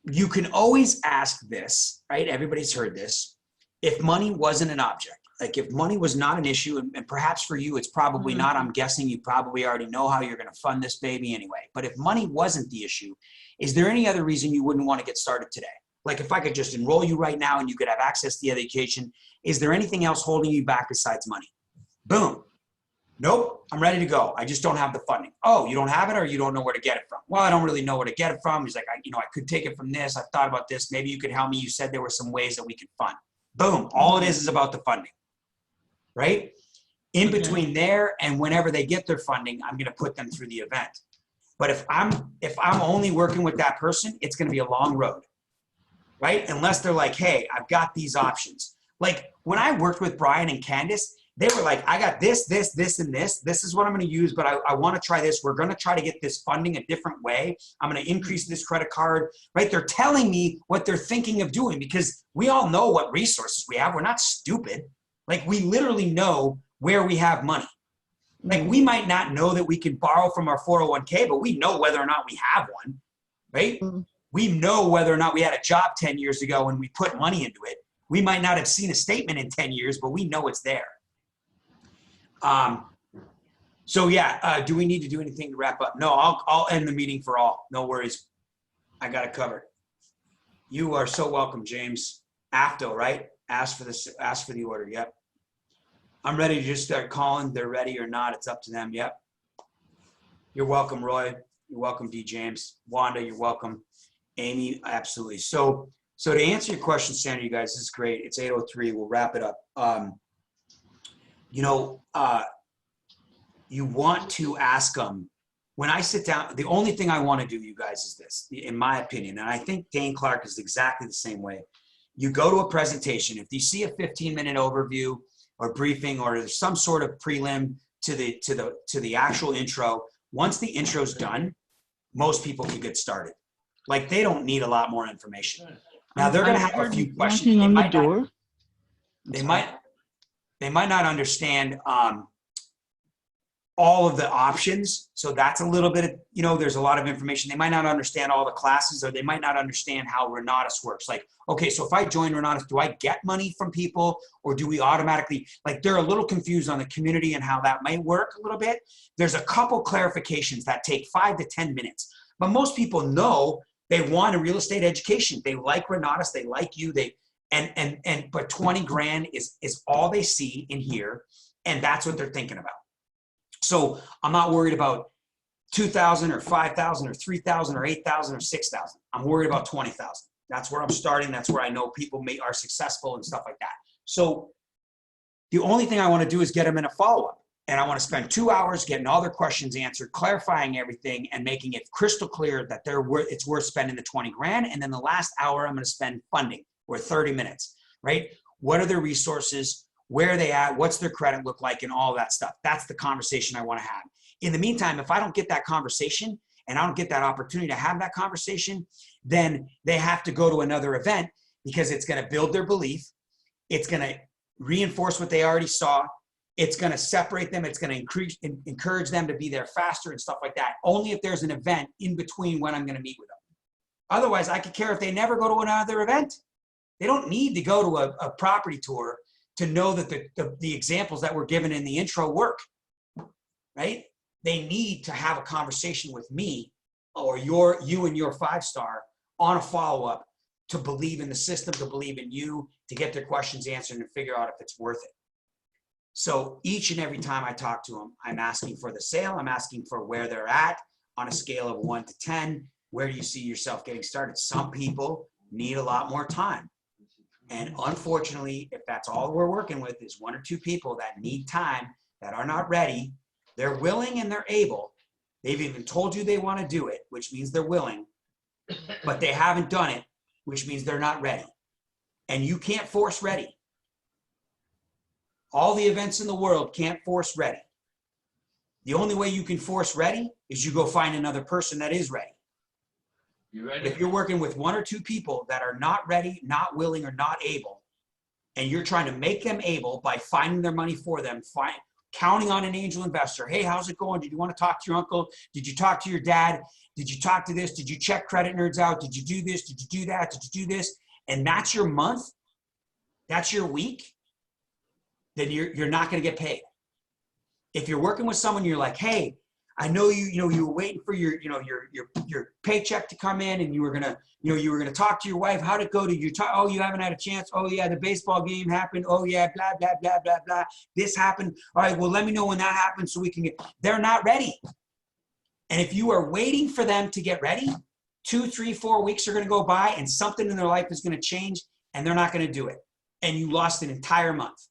you can always ask this, right? Everybody's heard this. If money wasn't an object, like if money was not an issue, and perhaps for you, it's probably not, I'm guessing you probably already know how you're going to fund this baby anyway. But if money wasn't the issue, is there any other reason you wouldn't want to get started today? Like if I could just enroll you right now and you could have access to the education, is there anything else holding you back besides money? Boom. Nope, I'm ready to go. I just don't have the funding. Oh, you don't have it or you don't know where to get it from? Well, I don't really know where to get it from. He's like, I could take it from this. I thought about this. Maybe you could help me. You said there were some ways that we could fund. Boom. All it is about the funding, right? In between there and whenever they get their funding, I'm going to put them through the event. But if I'm only working with that person, it's going to be a long road, right? Unless they're like, hey, I've got these options. Like when I worked with Brian and Candace, they were like, I got this, this, this, and this. This is what I'm going to use, but I want to try this. We're going to try to get this funding a different way. I'm going to increase this credit card, right? They're telling me what they're thinking of doing because we all know what resources we have. We're not stupid. Like we literally know where we have money. Like we might not know that we can borrow from our 401k, but we know whether or not we have one, right? We know whether or not we had a job 10 years ago and we put money into it. We might not have seen a statement in 10 years, but we know it's there. So yeah, do we need to do anything to wrap up? No, I'll end the meeting for all. No worries. I got it covered. You are so welcome, James. AFTO, right? Ask for the order. Yep. I'm ready to just start calling. They're ready or not. It's up to them. Yep. You're welcome, Roy. You're welcome, D. James. Wanda, you're welcome. Amy, absolutely. So to answer your question, Sandra, you guys, this is great. It's 8:03. We'll wrap it up. You want to ask them, when I sit down, the only thing I want to do, you guys, is this, in my opinion, and I think Dane Clark is exactly the same way. You go to a presentation, if you see a 15-minute overview or briefing or there's some sort of prelim to the actual intro, once the intro's done, most people can get started. Like they don't need a lot more information. Now they're going to have a few questions. On the door. They might not understand all of the options. So that's a little bit of, there's a lot of information. They might not understand all the classes, or they might not understand how Renatus works. Like, okay, so if I join Renatus, do I get money from people, or do we automatically, like they're a little confused on the community and how that might work a little bit. There's a couple clarifications that take 5 to 10 minutes, but most people know they want a real estate education. They like Renatus, they like you, but 20 grand is all they see in here, and that's what they're thinking about. So I'm not worried about 2,000 or 5,000 or 3,000 or 8,000 or 6,000. I'm worried about 20,000. That's where I'm starting. That's where I know people are successful and stuff like that. So the only thing I want to do is get them in a follow-up, and I want to spend 2 hours getting all their questions answered, clarifying everything, and making it crystal clear that it's worth spending the 20 grand. And then the last hour, I'm going to spend funding, or 30 minutes, right? What are their resources? Where are they at? What's their credit look like? And all that stuff. That's the conversation I want to have. In the meantime, if I don't get that conversation and I don't get that opportunity to have that conversation, then they have to go to another event, because it's going to build their belief. It's going to reinforce what they already saw. It's going to separate them. It's going to encourage them to be there faster and stuff like that. Only if there's an event in between when I'm going to meet with them. Otherwise, I could care if they never go to another event. They don't need to go to a property tour to know that the examples that were given in the intro work, right? They need to have a conversation with me or you and your 5-star on a follow-up to believe in the system, to believe in you, to get their questions answered and figure out if it's worth it. So each and every time I talk to them, I'm asking for the sale. I'm asking for where they're at on a scale of 1 to 10. Where do you see yourself getting started? Some people need a lot more time. And unfortunately, if that's all we're working with is 1 or 2 people that need time, that are not ready, they're willing and they're able. They've even told you they want to do it, which means they're willing, but they haven't done it, which means they're not ready. And you can't force ready. All the events in the world can't force ready. The only way you can force ready is you go find another person that is ready. You ready? If you're working with 1 or 2 people that are not ready, not willing, or not able, and you're trying to make them able by finding their money for them, counting on an angel investor. Hey, how's it going? Did you want to talk to your uncle? Did you talk to your dad? Did you talk to this? Did you check Credit Nerds out? Did you do this? Did you do that? Did you do this? And that's your month. That's your week. Then you're not going to get paid. If you're working with someone, you're like, hey, I know you were waiting for your paycheck to come in, and you were gonna talk to your wife. How'd it go? Did you talk? Oh, you haven't had a chance. Oh yeah, the baseball game happened. Oh yeah, blah blah blah blah blah. This happened. All right, well, let me know when that happens so we can get. They're not ready. And if you are waiting for them to get ready, 2, 3, 4 weeks are gonna go by, and something in their life is gonna change, and they're not gonna do it. And you lost an entire month.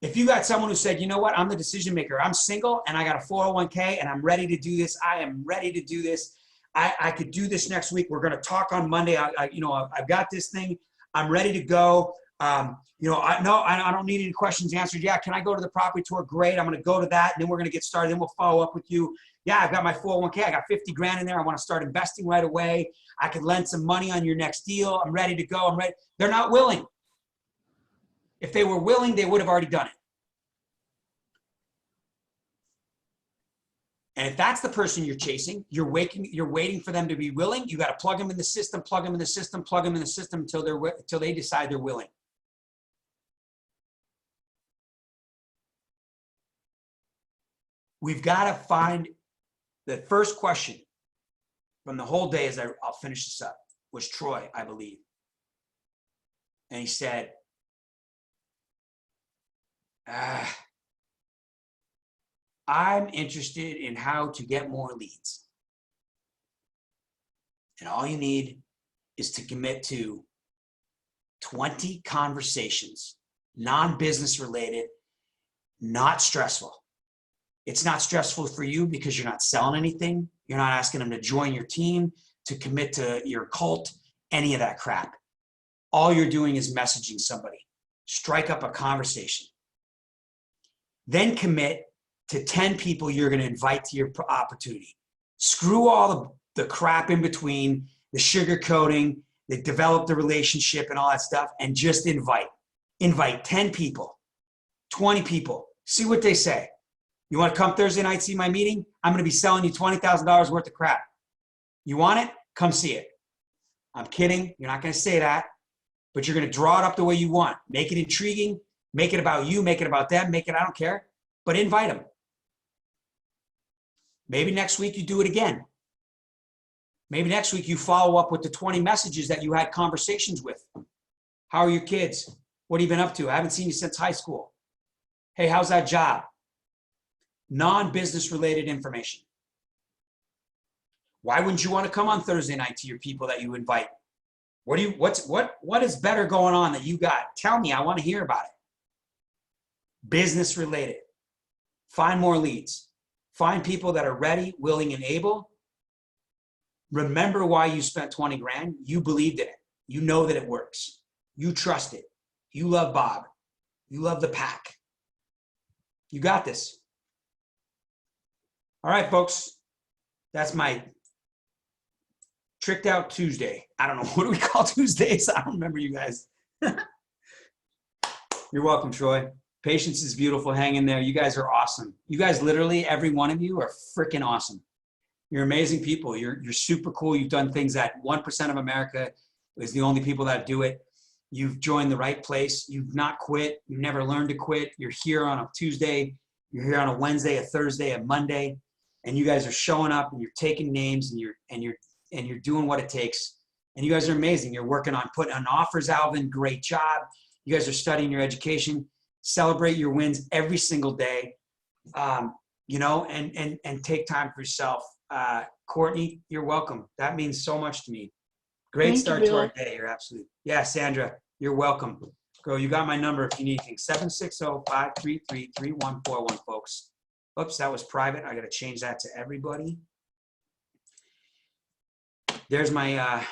If you got someone who said, you know what, I'm the decision maker. I'm single and I got a 401k and I'm ready to do this. I am ready to do this. I could do this next week. We're going to talk on Monday. I've got this thing. I'm ready to go. I don't need any questions answered. Yeah. Can I go to the property tour? Great. I'm going to go to that. And then we're going to get started. Then we'll follow up with you. Yeah. I've got my 401k. I got 50 grand in there. I want to start investing right away. I could lend some money on your next deal. I'm ready to go. I'm ready. They're not willing. If they were willing, they would have already done it. And if that's the person you're chasing, you're waiting for them to be willing. You got to plug them in the system, plug them in the system, plug them in the system until they decide they're willing. We've got to find the first question from the whole day, as I'll finish this up, was Troy, I believe. And he said, I'm interested in how to get more leads. And all you need is to commit to 20 conversations, non-business related, not stressful. It's not stressful for you because you're not selling anything. You're not asking them to join your team, to commit to your cult, any of that crap. All you're doing is messaging somebody. Strike up a conversation. Then commit to 10 people you're going to invite to your opportunity. Screw all the crap in between, the sugarcoating, the develop the relationship and all that stuff, and just invite. Invite 10 people, 20 people. See what they say. You want to come Thursday night, see my meeting? I'm going to be selling you $20,000 worth of crap. You want it? Come see it. I'm kidding. You're not going to say that, but you're going to draw it up the way you want. Make it intriguing. Make it about you. Make it about them. Make it, I don't care, but invite them. Maybe next week you do it again. Maybe next week you follow up with the 20 messages that you had conversations with. How are your kids? What have you been up to? I haven't seen you since high school. Hey, how's that job? Non-business related information. Why wouldn't you want to come on Thursday night to your people that you invite? What is better going on that you got? Tell me, I want to hear about it. Business related. Find more leads. Find people that are ready, willing, and able. Remember why you spent 20 grand. You believed in it. You know that it works. You trust it. You love Bob. You love the pack. You got this. All right, folks. That's my tricked out Tuesday. I don't know. What do we call Tuesdays? I don't remember, you guys. You're welcome, Troy. Patience is beautiful. Hang in there. You guys are awesome. You guys, literally, every one of you are freaking awesome. You're amazing people. You're super cool. You've done things that 1% of America is the only people that do it. You've joined the right place. You've not quit. You've never learned to quit. You're here on a Tuesday. You're here on a Wednesday, a Thursday, a Monday, and you guys are showing up and you're taking names and you're doing what it takes. And you guys are amazing. You're working on putting on offers, Alvin. Great job. You guys are studying your education. Celebrate your wins every single day, and take time for yourself. Courtney, you're welcome. That means so much to me. Great start to our day. You're absolutely. Yeah, Sandra, you're welcome. Girl, you got my number if you need anything. 760-533-3141, folks. Oops, that was private. I got to change that to everybody. There's my,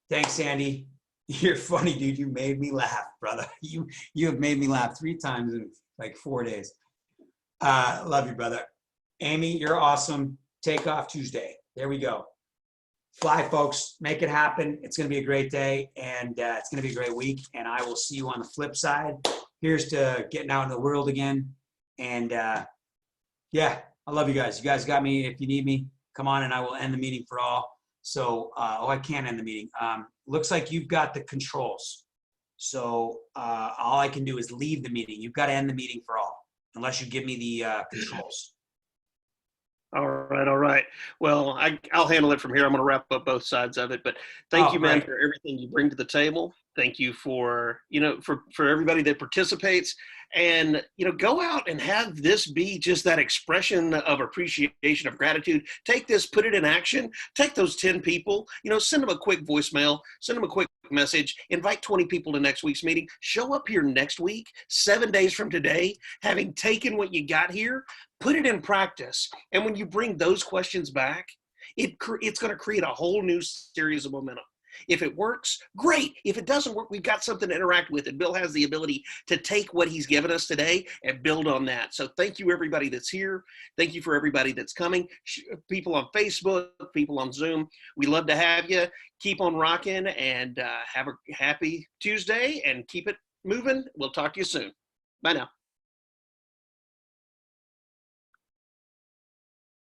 thanks, Sandy. You're funny, dude. You made me laugh, brother. You have made me laugh 3 times in like 4 days. Love you, brother. Amy, you're awesome. Take off Tuesday. There we go. Fly, folks. Make it happen. It's going to be a great day, and it's going to be a great week, and I will see you on the flip side. here's to getting out in the world again. And yeah, I love you guys. You guys got me. If you need me, come on and I will end the meeting for all. So, I can't end the meeting. Looks like you've got the controls. So all I can do is leave the meeting. You've got to end the meeting for all, unless you give me the controls. All right, all right. Well, I'll handle it from here. I'm going to wrap up both sides of it. But thank you, man, right. for everything you bring to the table. Thank you for, for everybody that participates. And, go out and have this be just that expression of appreciation, of gratitude. Take this, put it in action. Take those 10 people, send them a quick voicemail, send them a quick message, invite 20 people to next week's meeting. Show up here next week, 7 days from today, having taken what you got here, put it in practice. And when you bring those questions back, it's going to create a whole new series of momentum. If it works, great. If it doesn't work, we've got something to interact with. And Bill has the ability to take what he's given us today and build on that. So thank you, everybody that's here. Thank you for everybody that's coming. People on Facebook, people on Zoom. We love to have you. Keep on rocking and have a happy Tuesday and keep it moving. We'll talk to you soon. Bye now.